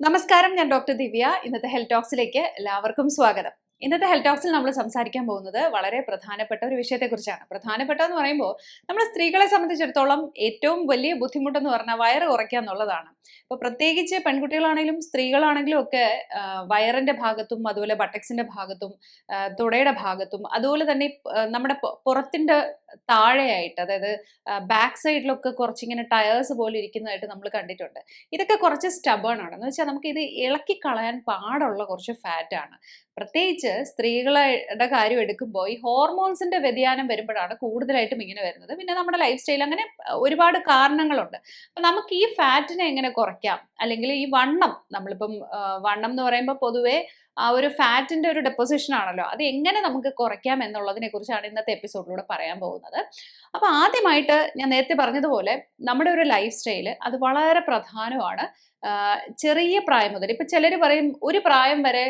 നമസ്കാരം, ഞാൻ ഡോക്ടർ ദിവ്യ. ഇന്നത്തെ ഹെൽത്ത് ടോക്സിലേക്ക് എല്ലാവർക്കും സ്വാഗതം. ഇന്നത്തെ ഹെൽത്ത് ടോക്സിൽ നമ്മൾ സംസാരിക്കാൻ പോകുന്നത് വളരെ പ്രധാനപ്പെട്ട ഒരു വിഷയത്തെക്കുറിച്ചാണ്. പ്രധാനപ്പെട്ടതെന്ന് പറയുമ്പോൾ നമ്മൾ സ്ത്രീകളെ സംബന്ധിച്ചിടത്തോളം ഏറ്റവും വലിയ ബുദ്ധിമുട്ടെന്ന് പറഞ്ഞാൽ വയറ് കുറയ്ക്കുക എന്നുള്ളതാണ്. ഇപ്പോൾ പ്രത്യേകിച്ച് പെൺകുട്ടികളാണെങ്കിലും സ്ത്രീകളാണെങ്കിലും ഒക്കെ വയറിന്റെ ഭാഗത്തും അതുപോലെ ബട്ടക്സിന്റെ ഭാഗത്തും തുടയുടെ ഭാഗത്തും അതുപോലെ തന്നെ നമ്മുടെ പുറത്തിന്റെ താഴെയായിട്ട്, അതായത് ബാക്ക് സൈഡിലൊക്കെ കുറച്ചിങ്ങനെ ടയേഴ്സ് പോലെ ഇരിക്കുന്നതായിട്ട് നമ്മൾ കണ്ടിട്ടുണ്ട്. ഇതൊക്കെ കുറച്ച് സ്റ്റബേൺ ആണ്. എന്ന് വെച്ചാൽ നമുക്ക് ഇത് ഇളക്കി കളയാൻ പാടുള്ള കുറച്ച് ഫാറ്റ് ആണ്. പ്രത്യേകിച്ച് സ്ത്രീകളുടെ കാര്യം എടുക്കുമ്പോൾ ഈ ഹോർമോൺസിന്റെ വ്യതിയാനം വരുമ്പോഴാണ് കൂടുതലായിട്ടും ഇങ്ങനെ വരുന്നത്. പിന്നെ നമ്മുടെ ലൈഫ് സ്റ്റൈൽ അങ്ങനെ ഒരുപാട് കാരണങ്ങളുണ്ട്. അപ്പൊ നമുക്ക് ഈ ഫാറ്റിനെ എങ്ങനെ കുറയ്ക്കാം, അല്ലെങ്കിൽ ഈ വണ്ണം, നമ്മളിപ്പം വണ്ണം എന്ന് പറയുമ്പോൾ പൊതുവേ ആ ഒരു ഫാറ്റിന്റെ ഒരു ഡെപ്പോസിഷൻ ആണല്ലോ, അത് എങ്ങനെ നമുക്ക് കുറയ്ക്കാം എന്നുള്ളതിനെ കുറിച്ചാണ് ഇന്നത്തെ എപ്പിസോഡിലൂടെ പറയാൻ പോകുന്നത്. അപ്പൊ ആദ്യമായിട്ട് ഞാൻ നേരത്തെ പറഞ്ഞതുപോലെ നമ്മുടെ ഒരു ലൈഫ് സ്റ്റൈല് അത് വളരെ പ്രധാനമാണ്. ചെറിയ പ്രായം മുതൽ, ഇപ്പൊ ചിലർ പറയും ഒരു പ്രായം വരെ,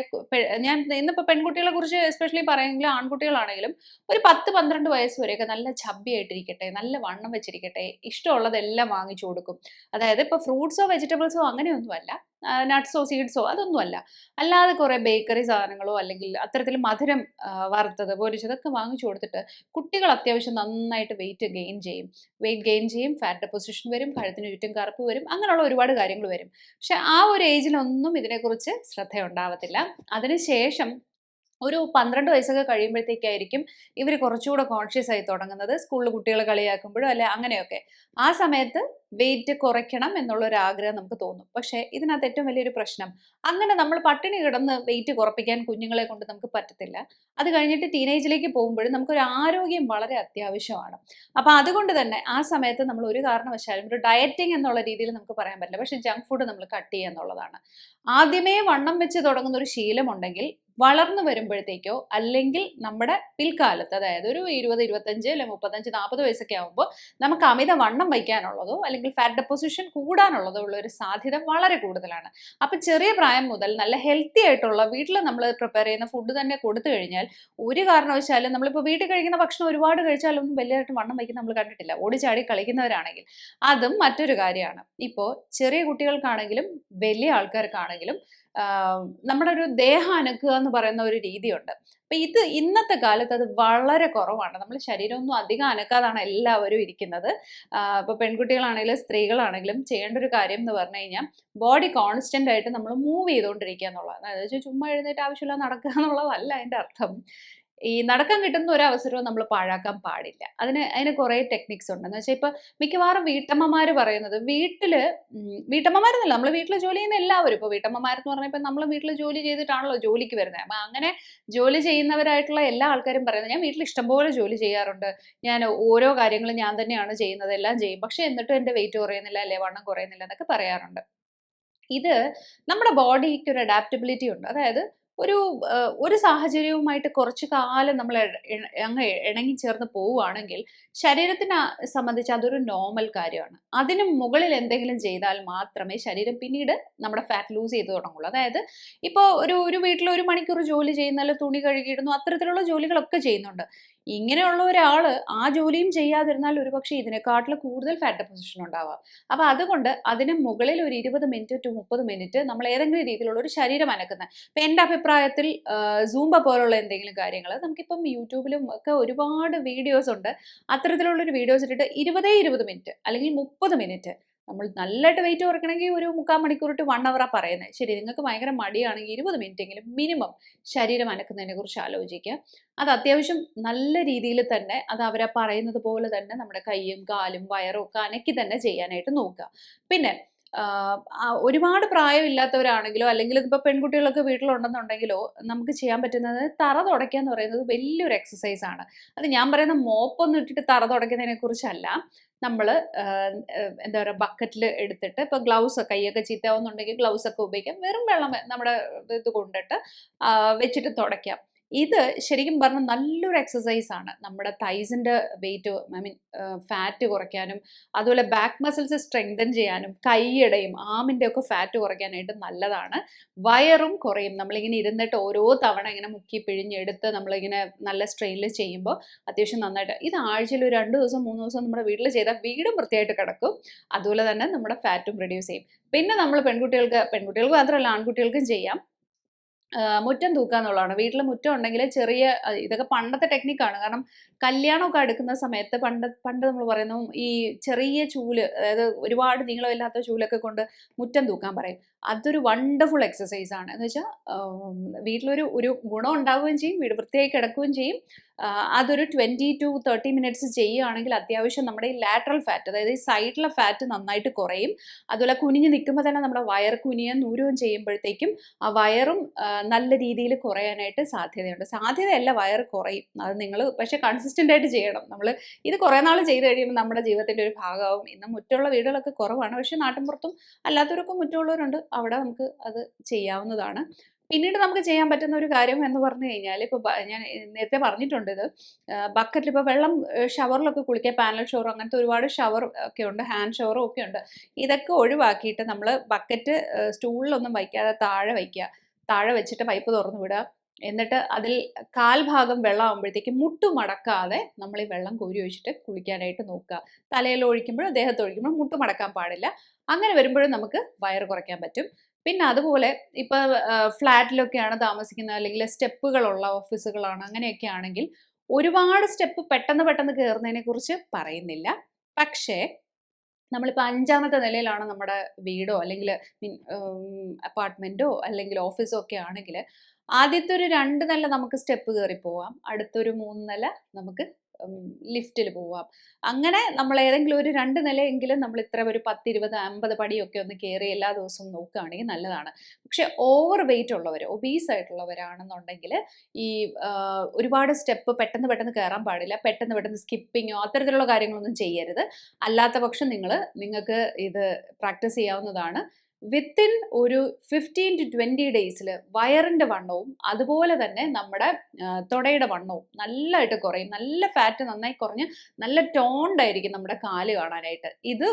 ഞാൻ ഇന്നിപ്പോ പെൺകുട്ടികളെ കുറിച്ച് എസ്പെഷ്യലി പറയുമെങ്കിൽ ആൺകുട്ടികളാണെങ്കിലും ഒരു 10-12 വയസ്സ് വരെയൊക്കെ നല്ല ചബ്ബി ആയിട്ടിരിക്കട്ടെ, നല്ല വണ്ണം വെച്ചിരിക്കട്ടെ, ഇഷ്ടമുള്ളതെല്ലാം വാങ്ങിച്ചു കൊടുക്കും. അതായത് ഇപ്പൊ ഫ്രൂട്ട്സോ വെജിറ്റബിൾസോ അങ്ങനെയൊന്നുമല്ല, നട്ട്സോ സീഡ്സോ അതൊന്നുമല്ല, അല്ലാതെ കുറെ ബേക്കറി സാധനങ്ങളോ അല്ലെങ്കിൽ അത്തരത്തിൽ മധുരം വറുത്തത് പൊരിച്ചതൊക്കെ വാങ്ങിച്ചു കൊടുത്തിട്ട് കുട്ടികൾ അത്യാവശ്യം നന്നായിട്ട് വെയിറ്റ് ഗെയിൻ ചെയ്യും, ഫാറ്റ് ഡെപ്പോസിഷൻ വരും, കഴുത്തിന് ചുറ്റും കറുപ്പ് വരും, അങ്ങനെയുള്ള ഒരുപാട് കാര്യങ്ങൾ വരും. പക്ഷെ ആ ഒരു ഏജിലൊന്നും ഇതിനെക്കുറിച്ച് ശ്രദ്ധയുണ്ടാവത്തില്ല. അതിനുശേഷം ഒരു 12 വയസ്സൊക്കെ കഴിയുമ്പോഴത്തേക്കായിരിക്കും ഇവർ കുറച്ചുകൂടെ കോൺഷ്യസ് ആയി തുടങ്ങുന്നത്. സ്കൂളിൽ കുട്ടികൾ കളിയാക്കുമ്പോഴും അല്ലെ അങ്ങനെയൊക്കെ ആ സമയത്ത് വെയിറ്റ് കുറയ്ക്കണം എന്നുള്ള ഒരു ആഗ്രഹം നമുക്ക് തോന്നും. പക്ഷേ ഇതിനകത്ത് ഏറ്റവും വലിയൊരു പ്രശ്നം, അങ്ങനെ നമ്മൾ പട്ടിണി കിടന്ന് വെയിറ്റ് കുറപ്പിക്കാൻ കുഞ്ഞുങ്ങളെ കൊണ്ട് നമുക്ക് പറ്റത്തില്ല. അത് കഴിഞ്ഞിട്ട് ടീനേജിലേക്ക് പോകുമ്പോഴും നമുക്കൊരു ആരോഗ്യം വളരെ അത്യാവശ്യമാണ്. അപ്പൊ അതുകൊണ്ട് തന്നെ ആ സമയത്ത് നമ്മൾ ഒരു കാരണവശാലും ഒരു ഡയറ്റിംഗ് എന്നുള്ള രീതിയിൽ നമുക്ക് പറയാൻ പറ്റില്ല. പക്ഷെ ജങ്ക് ഫുഡ് നമ്മൾ കട്ട് ചെയ്യുക എന്നുള്ളതാണ്. ആദ്യമേ വണ്ണം വെച്ച് തുടങ്ങുന്ന ഒരു ശീലമുണ്ടെങ്കിൽ വളർന്നു വരുമ്പോഴത്തേക്കോ അല്ലെങ്കിൽ നമ്മുടെ പിൽക്കാലത്ത്, അതായത് ഒരു 20, 25 അല്ലെ 35, 40 വയസ്സൊക്കെ ആകുമ്പോൾ നമുക്ക് അമിത വണ്ണം വയ്ക്കാനുള്ളതോ അല്ലെങ്കിൽ ഫാറ്റ് ഡെപ്പോസിഷൻ കൂടാനുള്ളതോ ഉള്ള ഒരു സാധ്യത വളരെ കൂടുതലാണ്. അപ്പൊ ചെറിയ പ്രായം മുതൽ നല്ല ഹെൽത്തി ആയിട്ടുള്ള വീട്ടിൽ നമ്മൾ പ്രിപ്പയർ ചെയ്യുന്ന ഫുഡ് തന്നെ കൊടുത്തു കഴിഞ്ഞാൽ ഒരു കാരണവശാലും, നമ്മളിപ്പോൾ വീട്ടിൽ കഴിക്കുന്ന ഭക്ഷണം ഒരുപാട് കഴിച്ചാലൊന്നും വലിയതായിട്ട് വണ്ണം വയ്ക്കുന്ന നമ്മൾ കണ്ടിട്ടില്ല, ഓടിച്ചാടി കളിക്കുന്നവരാണെങ്കിൽ. അതും മറ്റൊരു കാര്യമാണ്. ഇപ്പോൾ ചെറിയ കുട്ടികൾക്കാണെങ്കിലും വലിയ ആൾക്കാർക്കാണെങ്കിലും നമ്മുടെ ഒരു ദേഹം അനക്കുക എന്ന് പറയുന്ന ഒരു രീതിയുണ്ട്. അപ്പൊ ഇത് ഇന്നത്തെ കാലത്ത് അത് വളരെ കുറവാണ്. നമ്മൾ ശരീരമൊന്നും അധികം അനക്കാതാണ് എല്ലാവരും ഇരിക്കുന്നത്. ഇപ്പൊ പെൺകുട്ടികളാണെങ്കിലും സ്ത്രീകളാണെങ്കിലും ചെയ്യേണ്ട ഒരു കാര്യം എന്ന് പറഞ്ഞു കഴിഞ്ഞാൽ ബോഡി കോൺസ്റ്റന്റ് ആയിട്ട് നമ്മൾ മൂവ് ചെയ്തുകൊണ്ടിരിക്കുക എന്നുള്ളതാണ്. അതായത് ചുമ്മാ എഴുന്നേറ്റ് ആവശ്യമില്ല നടക്കുക എന്നുള്ളതല്ല അതിന്റെ അർത്ഥം. ഈ നടക്കാൻ കിട്ടുന്ന ഒരു അവസരവും നമ്മൾ പാഴാക്കാൻ പാടില്ല. അതിന് കുറേ ടെക്നിക്സ് ഉണ്ട്. എന്ന് വെച്ചാൽ ഇപ്പൊ മിക്കവാറും വീട്ടമ്മമാർ പറയുന്നത്, വീട്ടമ്മമാരെന്നല്ല, നമ്മൾ വീട്ടിൽ ജോലി ചെയ്യുന്ന എല്ലാവരും, ഇപ്പൊ വീട്ടമ്മമാരെന്ന് പറഞ്ഞാൽ ഇപ്പൊ നമ്മൾ വീട്ടിൽ ജോലി ചെയ്തിട്ടാണല്ലോ ജോലിക്ക് വരുന്നത്. അപ്പൊ അങ്ങനെ ജോലി ചെയ്യുന്നവരായിട്ടുള്ള എല്ലാ ആൾക്കാരും പറയുന്നത്, ഞാൻ വീട്ടിൽ ഇഷ്ടംപോലെ ജോലി ചെയ്യാറുണ്ട്, ഞാൻ ഓരോ കാര്യങ്ങളും ഞാൻ തന്നെയാണ് ചെയ്യുന്നത്, എല്ലാം ചെയ്യും, പക്ഷെ എന്നിട്ടും എന്റെ വെയിറ്റ് കുറയുന്നില്ല അല്ലെ വണ്ണം കുറയുന്നില്ല എന്നൊക്കെ പറയാറുണ്ട്. ഇത് നമ്മുടെ ബോഡിക്ക് ഒരു അഡാപ്റ്റബിലിറ്റി ഉണ്ട്. അതായത് ഒരു ഒരു സാഹചര്യവുമായിട്ട് കുറച്ചു കാലം നമ്മൾ അങ്ങ് ഇണങ്ങി ചേർന്ന് പോവുകയാണെങ്കിൽ ശരീരത്തിനെ സംബന്ധിച്ച് അതൊരു നോർമൽ കാര്യമാണ്. അതിന് മുകളിൽ എന്തെങ്കിലും ചെയ്താൽ മാത്രമേ ശരീരം പിന്നീട് നമ്മുടെ ഫാറ്റ് ലൂസ് ചെയ്ത് തുടങ്ങുള്ളൂ. അതായത് ഇപ്പോൾ ഒരു വീട്ടിൽ 1 മണിക്കൂർ ജോലി ചെയ്യുന്ന, അല്ലെങ്കിൽ തുണി കഴുകിയിടുന്നു, അത്തരത്തിലുള്ള ജോലികളൊക്കെ ചെയ്യുന്നുണ്ട്. ഇങ്ങനെയുള്ള ഒരാള് ആ ജോലിയും ചെയ്യാതിരുന്നാൽ ഒരുപക്ഷെ ഇതിനെക്കാട്ടിലും കൂടുതൽ ഫാറ്റ് ഡെപ്പോസിഷൻ ഉണ്ടാവാം. അപ്പൊ അതുകൊണ്ട് അതിന് മുകളിൽ ഒരു 20 മിനിറ്റ് ടു 30 മിനിറ്റ് നമ്മൾ ഏതെങ്കിലും രീതിയിലുള്ള ഒരു ശരീരം അനക്കുന്ന, ഇപ്പൊ എന്റെ അഭിപ്രായത്തിൽ സൂംബ പോലുള്ള എന്തെങ്കിലും കാര്യങ്ങൾ, നമുക്കിപ്പം യൂട്യൂബിലും ഒക്കെ ഒരുപാട് വീഡിയോസ് ഉണ്ട്. അത്തരത്തിലുള്ള ഒരു വീഡിയോസ് ഇട്ടിട്ട് 20 മിനിറ്റ് അല്ലെങ്കിൽ 30 മിനിറ്റ് നമ്മൾ നല്ലതായിട്ട് വെയിറ്റ് കുറയ്ക്കണമെങ്കിൽ ഒരു 3/4 മണിക്കൂർ ടു 1 അവറാ പറയുന്നത്. ശരി, നിങ്ങൾക്ക് ഭയങ്കര മടിയാണെങ്കിൽ 20 മിനിറ്റ് എങ്കിലും മിനിമം ശരീരം അനക്കുന്നതിനെ കുറിച്ച് ആലോചിക്കുക. അത് അത്യാവശ്യം നല്ല രീതിയിൽ തന്നെ, അത് അവരാ പറയുന്നത് പോലെ തന്നെ നമ്മുടെ കൈയും കാലും വയറും ഒക്കെ അനക്കി തന്നെ ചെയ്യാനായിട്ട് നോക്കുക. പിന്നെ ഒരുപാട് പ്രായമില്ലാത്തവരാണെങ്കിലോ അല്ലെങ്കിൽ ഇതിപ്പോൾ പെൺകുട്ടികളൊക്കെ വീട്ടിലുണ്ടെന്നുണ്ടെങ്കിലോ നമുക്ക് ചെയ്യാൻ പറ്റുന്നത് തറ തുടയ്ക്കുക എന്ന് പറയുന്നത് വലിയൊരു എക്സസൈസ് ആണ്. അത് ഞാൻ പറയുന്ന മോപ്പൊന്നും ഇട്ടിട്ട് തറ തുടയ്ക്കുന്നതിനെ കുറിച്ചല്ല. നമ്മൾ എന്താ പറയുക, ബക്കറ്റിൽ എടുത്തിട്ട്, ഇപ്പോൾ ഗ്ലൗസ്, കൈയൊക്കെ ചീത്താവുന്നുണ്ടെങ്കിൽ ഗ്ലൗസ് ഒക്കെ ഉപയോഗിക്കാം, വെറും വെള്ളം നമ്മുടെ ഇത് കൊണ്ടിട്ട് വെച്ചിട്ട് തുടയ്ക്കാം. ഇത് ശരിക്കും പറഞ്ഞാൽ നല്ലൊരു എക്സസൈസാണ്. നമ്മുടെ തൈസിൻ്റെ വെയിറ്റ് ഫാറ്റ് കുറയ്ക്കാനും അതുപോലെ ബാക്ക് മസിൽസ് സ്ട്രെങ്തൻ ചെയ്യാനും കൈയുടെയും ആമിൻ്റെ ഒക്കെ ഫാറ്റ് കുറയ്ക്കാനായിട്ട് നല്ലതാണ്. വയറും കുറയും. നമ്മളിങ്ങനെ ഇരുന്നിട്ട് ഓരോ തവണ ഇങ്ങനെ മുക്കി പിഴിഞ്ഞെടുത്ത് നമ്മളിങ്ങനെ നല്ല സ്ട്രെയിനിൽ ചെയ്യുമ്പോൾ അത്യാവശ്യം നന്നായിട്ട് ഇത് ആഴ്ചയിൽ ഒരു 2 ദിവസം 3 ദിവസം നമ്മുടെ വീട്ടിൽ ചെയ്താൽ വീടും വൃത്തിയായിട്ട് കിടക്കും. അതുപോലെ തന്നെ നമ്മുടെ ഫാറ്റും റെഡ്യൂസ് ചെയ്യും. പിന്നെ നമ്മൾ പെൺകുട്ടികൾക്ക് മാത്രമല്ല ആൺകുട്ടികൾക്കും ചെയ്യാം. മുറ്റം തൂക്കുക എന്നുള്ളതാണ്. വീട്ടിൽ മുറ്റം ഉണ്ടെങ്കിൽ ചെറിയ ഇതൊക്കെ പണ്ടത്തെ ടെക്നിക്കാണ്. കാരണം കല്യാണമൊക്കെ അടുക്കുന്ന സമയത്ത് പണ്ട് നമ്മൾ പറയുന്നു ഈ ചെറിയ ചൂല്, അതായത് ഒരുപാട് നീളമില്ലാത്ത ചൂലൊക്കെ കൊണ്ട് മുറ്റം തൂക്കാൻ പറയും. അതൊരു വണ്ടർഫുൾ എക്സസൈസ് ആണ്. എന്ന് വെച്ചാൽ വീട്ടിലൊരു ഗുണം ഉണ്ടാവുകയും ചെയ്യും, വീട് വൃത്തിയായി കിടക്കുകയും ചെയ്യും. അതൊരു 20 to 30 മിനിറ്റ്സ് ചെയ്യുകയാണെങ്കിൽ അത്യാവശ്യം നമ്മുടെ ഈ ലാറ്ററൽ ഫാറ്റ്, അതായത് ഈ സൈഡിലെ ഫാറ്റ് നന്നായിട്ട് കുറയും. അതുപോലെ കുനിഞ്ഞ് നിൽക്കുമ്പോൾ തന്നെ നമ്മുടെ വയർ കുനിയുകയും നൂരുകയും ചെയ്യുമ്പോഴത്തേക്കും ആ വയറും നല്ല രീതിയിൽ കുറയാനായിട്ട് സാധ്യതയുണ്ട്. സാധ്യതയല്ല, വയർ കുറയും. അത് നിങ്ങൾ പക്ഷേ കൺസിസ്റ്റൻ്റ് ആയിട്ട് ചെയ്യണം. നമ്മൾ ഇത് കുറേ നാൾ ചെയ്ത് കഴിയുമ്പോൾ നമ്മുടെ ജീവിതത്തിൻ്റെ ഒരു ഭാഗമാവും. ഇന്ന് മുറ്റമുള്ള വീടുകളൊക്കെ കുറവാണ്, പക്ഷേ നാട്ടിൻപുറത്തും അല്ലാത്തവരൊക്കെ മുറ്റമുള്ളവരുണ്ട്. അവിടെ നമുക്ക് അത് ചെയ്യാവുന്നതാണ്. പിന്നീട് നമുക്ക് ചെയ്യാൻ പറ്റുന്ന ഒരു കാര്യം എന്ന് പറഞ്ഞു കഴിഞ്ഞാൽ, ഇപ്പോൾ ഞാൻ നേരത്തെ പറഞ്ഞിട്ടുണ്ട് ഇത്, ബക്കറ്റിൽ ഇപ്പോൾ വെള്ളം ഷവറിലൊക്കെ കുളിക്കുക, പാനൽ ഷവർ അങ്ങനത്തെ ഒരുപാട് ഷവർ ഒക്കെ ഉണ്ട്, ഹാൻഡ് ഷവറും ഒക്കെ ഉണ്ട്. ഇതൊക്കെ ഒഴിവാക്കിയിട്ട് നമ്മൾ ബക്കറ്റ് സ്റ്റൂളിലൊന്നും വയ്ക്കാതെ താഴെ വയ്ക്കുക. താഴെ വെച്ചിട്ട് പൈപ്പ് തുറന്നു വിടുക. എന്നിട്ട് അതിൽ കാൽഭാഗം വെള്ളം ആകുമ്പോഴത്തേക്കും മുട്ടുമടക്കാതെ നമ്മൾ ഈ വെള്ളം കോരി ഒഴിച്ചിട്ട് കുളിക്കാനായിട്ട് നോക്കുക. തലയിൽ ഒഴിക്കുമ്പോഴും ദേഹത്ത് ഒഴിക്കുമ്പോഴും മുട്ടുമടക്കാൻ പാടില്ല. അങ്ങനെ വരുമ്പോഴും നമുക്ക് വയറ് കുറയ്ക്കാൻ പറ്റും. പിന്നെ അതുപോലെ ഇപ്പൊ ഫ്ലാറ്റിലൊക്കെയാണ് താമസിക്കുന്നത്, അല്ലെങ്കിൽ സ്റ്റെപ്പുകളുള്ള ഓഫീസുകളാണ്, അങ്ങനെയൊക്കെ ആണെങ്കിൽ ഒരുപാട് സ്റ്റെപ്പ് പെട്ടെന്ന് പെട്ടെന്ന് കയറുന്നതിനെ കുറിച്ച് പറയുന്നില്ല. പക്ഷേ നമ്മളിപ്പോൾ 5ാമത്തെ നിലയിലാണ് നമ്മുടെ വീടോ അല്ലെങ്കിൽ അപ്പാർട്ട്മെൻറ്റോ അല്ലെങ്കിൽ ഓഫീസോ ഒക്കെ ആണെങ്കിൽ ആദ്യത്തെ ഒരു 2 നില നമുക്ക് സ്റ്റെപ്പ് കയറി പോവാം. അടുത്തൊരു 3 നില നമുക്ക് ലിഫ്റ്റിൽ പോവാം. അങ്ങനെ നമ്മൾ ഏതെങ്കിലും ഒരു 2 നിലയെങ്കിലും നമ്മൾ ഇത്ര ഒരു 10, 20, 50 പടിയൊക്കെ ഒന്ന് കയറി എല്ലാ ദിവസവും നോക്കുകയാണെങ്കിൽ നല്ലതാണ്. പക്ഷേ ഓവർ വെയിറ്റ് ഉള്ളവർ, ഒബീസ് ആയിട്ടുള്ളവരാണെന്നുണ്ടെങ്കിൽ ഈ ഒരുപാട് സ്റ്റെപ്പ് പെട്ടെന്ന് പെട്ടെന്ന് കയറാൻ പാടില്ല. പെട്ടെന്ന് പെട്ടെന്ന് സ്കിപ്പിങ്ങോ അത്തരത്തിലുള്ള കാര്യങ്ങളൊന്നും ചെയ്യരുത്. അല്ലാത്ത പക്ഷം നിങ്ങൾക്ക് ഇത് പ്രാക്ടീസ് ചെയ്യാവുന്നതാണ്. വിത്തിൻ ഒരു 15 to 20 ഡേയ്സിൽ വയറിൻ്റെ വണ്ണവും അതുപോലെ തന്നെ നമ്മുടെ തുടയുടെ വണ്ണവും നല്ലതായിട്ട് കുറയും. നല്ല ഫാറ്റ് നന്നായി കുറഞ്ഞ് നല്ല ടോൺഡ് ആയിരിക്കും നമ്മുടെ കാല് കാണാനായിട്ട്. ഇത്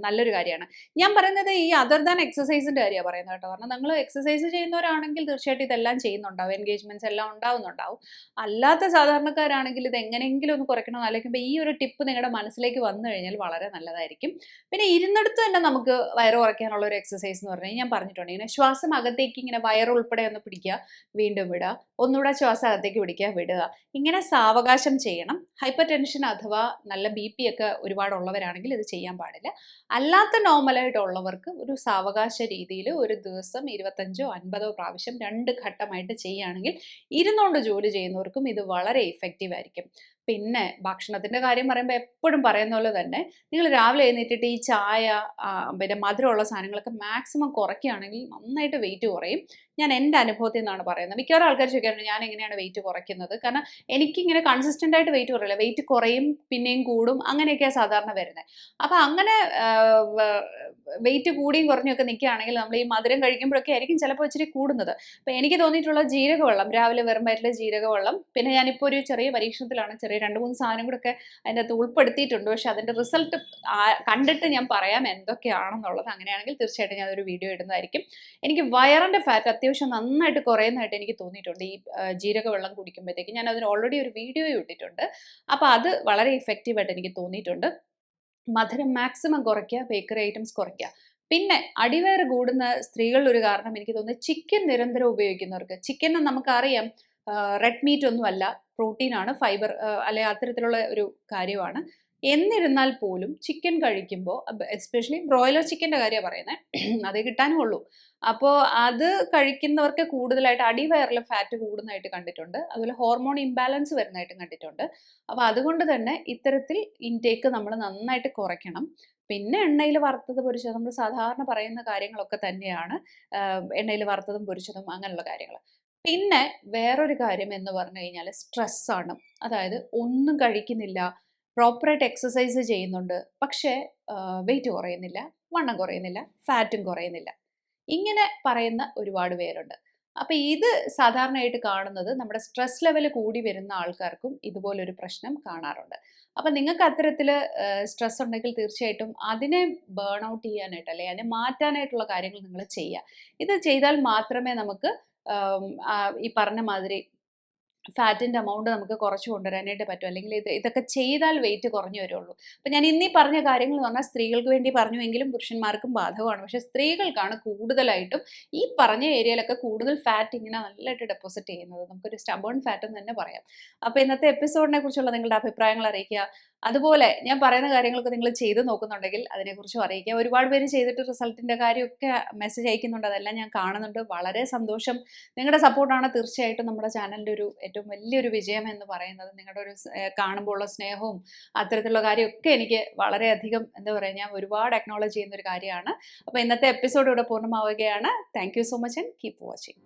നല്ലൊരു കാര്യമാണ്. ഞാൻ പറയുന്നത് ഈ അതർ ദാൻ എക്സസൈസിൻ്റെ കാര്യമാണ് പറയുന്നത് കേട്ടോ. കാരണം നിങ്ങൾ എക്സസൈസ് ചെയ്യുന്നവരാണെങ്കിൽ തീർച്ചയായിട്ടും ഇതെല്ലാം ചെയ്യുന്നുണ്ടാവും, എൻഗേജ്മെൻറ്റ്സ് എല്ലാം ഉണ്ടാവുന്നുണ്ടാവും. അല്ലാത്ത സാധാരണക്കാരാണെങ്കിൽ ഇത് എങ്ങനെയെങ്കിലും ഒന്ന് കുറയ്ക്കണം ആലോചിക്കുമ്പോൾ ഈ ഒരു ടിപ്പ് നിങ്ങളുടെ മനസ്സിലേക്ക് വന്നു കഴിഞ്ഞാൽ വളരെ നല്ലതായിരിക്കും. പിന്നെ ഇരുന്നിടത്ത് തന്നെ നമുക്ക് വയറ് കുറയ്ക്കാനുള്ള ഒരു എക്സസൈസ് എന്ന് പറഞ്ഞാൽ ഞാൻ പറഞ്ഞിട്ടുണ്ട്, ഇങ്ങനെ ശ്വാസം അകത്തേക്ക് ഇങ്ങനെ വയറുൾപ്പെടെ ഒന്ന് പിടിക്കുക, വീണ്ടും വിടുക, ഒന്നുകൂടെ ശ്വാസം അകത്തേക്ക് പിടിക്കുക, വിടുക. ഇങ്ങനെ സാവകാശം ചെയ്യണം. ഹൈപ്പർ ടെൻഷൻ അഥവാ നല്ല BP ഒക്കെ ഒരുപാടുള്ളവരാണെങ്കിൽ ഇത് ചെയ്യാൻ പാടില്ല. അല്ലാത്ത നോർമലായിട്ടുള്ളവർക്ക് ഒരു സാവകാശ രീതിയിൽ ഒരു ദിവസം 25ഓ 50ഓ പ്രാവശ്യം 2 ഘട്ടമായിട്ട് ചെയ്യുകയാണെങ്കിൽ ഇരുന്നുകൊണ്ട് ജോലി ചെയ്യുന്നവർക്കും ഇത് വളരെ ഇഫക്റ്റീവ് ആയിരിക്കും. പിന്നെ ഭക്ഷണത്തിൻ്റെ കാര്യം പറയുമ്പോൾ എപ്പോഴും പറയുന്ന പോലെ തന്നെ നിങ്ങൾ രാവിലെ എഴുന്നേറ്റിട്ട് ഈ ചായ പിന്നെ മധുരമുള്ള സാധനങ്ങളൊക്കെ മാക്സിമം കുറയ്ക്കുകയാണെങ്കിൽ നന്നായിട്ട് വെയിറ്റ് കുറയും. ഞാൻ എൻ്റെ അനുഭവത്തിൽ നിന്നാണ് പറയുന്നത്. മിക്കവാറും ആൾക്കാർ ചോദിക്കാറുണ്ട് ഞാൻ എങ്ങനെയാണ് വെയിറ്റ് കുറയ്ക്കുന്നത്. കാരണം എനിക്കിങ്ങനെ കൺസിസ്റ്റൻ്റ് ആയിട്ട് വെയിറ്റ് കുറയില്ല. വെയിറ്റ് കുറയും പിന്നെയും കൂടും, അങ്ങനെയൊക്കെയാണ് സാധാരണ വരുന്നത്. അപ്പോൾ അങ്ങനെ വെയിറ്റ് കൂടിയും കുറഞ്ഞൊക്കെ നിൽക്കുകയാണെങ്കിൽ നമ്മൾ ഈ മധുരം കഴിക്കുമ്പോഴൊക്കെ ആയിരിക്കും ചിലപ്പോൾ ഇച്ചിരി കൂടുന്നത്. അപ്പോൾ എനിക്ക് തോന്നിയിട്ടുള്ള ജീരകവെള്ളം, രാവിലെ വെറും വയറ്റിൽ ജീരകവെള്ളം, പിന്നെ ഞാനിപ്പോൾ ഒരു ചെറിയ പരീക്ഷണത്തിലാണ്, ചെറിയ 2-3 സാധനം കൂടെ ഒക്കെ അതിൻ്റെ അകത്ത് ഉൾപ്പെടുത്തിയിട്ടുണ്ട്. പക്ഷെ അതിൻ്റെ റിസൾട്ട് കണ്ടിട്ട് ഞാൻ പറയാം എന്തൊക്കെയാണെന്നുള്ളത്. അങ്ങനെയാണെങ്കിൽ തീർച്ചയായിട്ടും ഞാനൊരു വീഡിയോ ഇടുന്നതായിരിക്കും. എനിക്ക് വയറിൻ്റെ ഫാറ്റ് അത്യാവശ്യം നന്നായിട്ട് കുറയുന്നതായിട്ട് എനിക്ക് തോന്നിയിട്ടുണ്ട് ഈ ജീരകവെള്ളം കുടിക്കുമ്പോഴത്തേക്ക്. ഞാൻ അതിന് ഓൾറെഡി ഒരു വീഡിയോ ഇട്ടിട്ടുണ്ട്. അപ്പോൾ അത് വളരെ ഇഫക്റ്റീവായിട്ട് എനിക്ക് തോന്നിയിട്ടുണ്ട്. മധുരം മാക്സിമം കുറയ്ക്കുക, ബേക്കറി ഐറ്റംസ് കുറയ്ക്കുക. പിന്നെ അടിവയറ് കൂടുന്ന സ്ത്രീകളിൽ ഒരു കാരണം എനിക്ക് തോന്നുന്നത് ചിക്കൻ നിരന്തരം ഉപയോഗിക്കുന്നവർക്ക്. ചിക്കൻ നമുക്കറിയാം റെഡ് മീറ്റ് ഒന്നും അല്ല, പ്രോട്ടീനാണ്, ഫൈബർ അല്ലെ അത്തരത്തിലുള്ള ഒരു കാര്യമാണ്. എന്നിരുന്നാൽ പോലും ചിക്കൻ കഴിക്കുമ്പോൾ എസ്പെഷ്യലി ബ്രോയിലർ ചിക്കൻ്റെ കാര്യമാണ് പറയുന്നത്, അത് കിട്ടാനും ഉള്ളൂ. അപ്പോൾ അത് കഴിക്കുന്നവർക്ക് കൂടുതലായിട്ട് അടിവയറിൽ ഫാറ്റ് കൂടുന്നതായിട്ട് കണ്ടിട്ടുണ്ട്. അതുപോലെ ഹോർമോൺ ഇംബാലൻസ് വരുന്നതായിട്ടും കണ്ടിട്ടുണ്ട്. അപ്പോൾ അതുകൊണ്ട് തന്നെ ഇത്തരത്തിൽ ഇൻടേക്ക് നമ്മൾ നന്നായിട്ട് കുറയ്ക്കണം. പിന്നെ എണ്ണയിൽ വറുത്തത് പൊരിച്ചത് നമ്മൾ സാധാരണ പറയുന്ന കാര്യങ്ങളൊക്കെ തന്നെയാണ്. എണ്ണയിൽ വറുത്തതും പൊരിച്ചതും അങ്ങനെയുള്ള കാര്യങ്ങൾ. പിന്നെ വേറൊരു കാര്യം എന്ന് പറഞ്ഞു കഴിഞ്ഞാൽ സ്ട്രെസ്സാണ്. അതായത് ഒന്നും കഴിക്കുന്നില്ല, പ്രോപ്പറായിട്ട് എക്സസൈസ് ചെയ്യുന്നുണ്ട്, പക്ഷേ വെയിറ്റ് കുറയുന്നില്ല, വണ്ണം കുറയുന്നില്ല, ഫാറ്റും കുറയുന്നില്ല. ഇങ്ങനെ പറയുന്ന ഒരുപാട് പേരുണ്ട്. അപ്പോൾ ഇത് സാധാരണയായിട്ട് കാണുന്നത് നമ്മുടെ സ്ട്രെസ് ലെവൽ കൂടി വരുന്ന ആൾക്കാർക്കും ഇതുപോലൊരു പ്രശ്നം കാണാറുണ്ട്. അപ്പം നിങ്ങൾക്ക് അത്തരത്തിൽ സ്ട്രെസ് ഉണ്ടെങ്കിൽ തീർച്ചയായിട്ടും അതിനെ ബേൺ ഔട്ട് ചെയ്യാനായിട്ട് അല്ലെങ്കിൽ അതിനെ മാറ്റാനായിട്ടുള്ള കാര്യങ്ങൾ നിങ്ങൾ ചെയ്യുക. ഇത് ചെയ്താൽ മാത്രമേ നമുക്ക് ഈ പറഞ്ഞ മാതിരി ഫാറ്റിൻ്റെ എമൗണ്ട് നമുക്ക് കുറച്ച് കൊണ്ടുവരാനായിട്ട് പറ്റും. അല്ലെങ്കിൽ ഇതൊക്കെ ചെയ്താൽ വെയിറ്റ് കുറഞ്ഞു വരുള്ളൂ. അപ്പം ഞാൻ ഇന്നീ പറഞ്ഞ കാര്യങ്ങൾ എന്ന് പറഞ്ഞാൽ സ്ത്രീകൾക്ക് വേണ്ടി പറഞ്ഞുവെങ്കിലും പുരുഷന്മാർക്കും ബാധകമാണ്. പക്ഷേ സ്ത്രീകൾക്കാണ് കൂടുതലായിട്ടും ഈ പറഞ്ഞ ഏരിയയിലൊക്കെ കൂടുതൽ ഫാറ്റ് ഇങ്ങനെ നല്ലതായിട്ട് ഡെപ്പോസിറ്റ് ചെയ്യുന്നത്. നമുക്കൊരു സ്റ്റബേൺ ഫാറ്റ് എന്ന് തന്നെ പറയാം. അപ്പോൾ ഇന്നത്തെ എപ്പിസോഡിനെ കുറിച്ചുള്ള നിങ്ങളുടെ അഭിപ്രായങ്ങൾ അറിയിക്കുക. അതുപോലെ ഞാൻ പറയുന്ന കാര്യങ്ങളൊക്കെ നിങ്ങൾ ചെയ്ത് നോക്കുന്നുണ്ടെങ്കിൽ അതിനെക്കുറിച്ചും അറിയിക്കുക. ഒരുപാട് പേര് ചെയ്തിട്ട് റിസൾട്ടിൻ്റെ കാര്യമൊക്കെ മെസ്സേജ് അയക്കുന്നുണ്ട്. അതെല്ലാം ഞാൻ കാണുന്നുണ്ട്. വളരെ സന്തോഷം. നിങ്ങളുടെ സപ്പോർട്ടാണ് തീർച്ചയായിട്ടും നമ്മുടെ ചാനലിൻ്റെ ഒരു ഏറ്റവും വലിയൊരു വിജയം എന്ന് പറയുന്നത്. നിങ്ങളുടെ ഒരു കാണുമ്പോൾ ഉള്ള സ്നേഹവും അത്തരത്തിലുള്ള കാര്യമൊക്കെ എനിക്ക് വളരെയധികം എന്താ പറയുക, ഞാൻ ഒരുപാട് അക്നോളജ് ചെയ്യുന്ന ഒരു കാര്യമാണ്. അപ്പോൾ ഇന്നത്തെ എപ്പിസോഡ് ഇവിടെ പൂർണ്ണമാവുകയാണ്. Thank you so much and keep watching.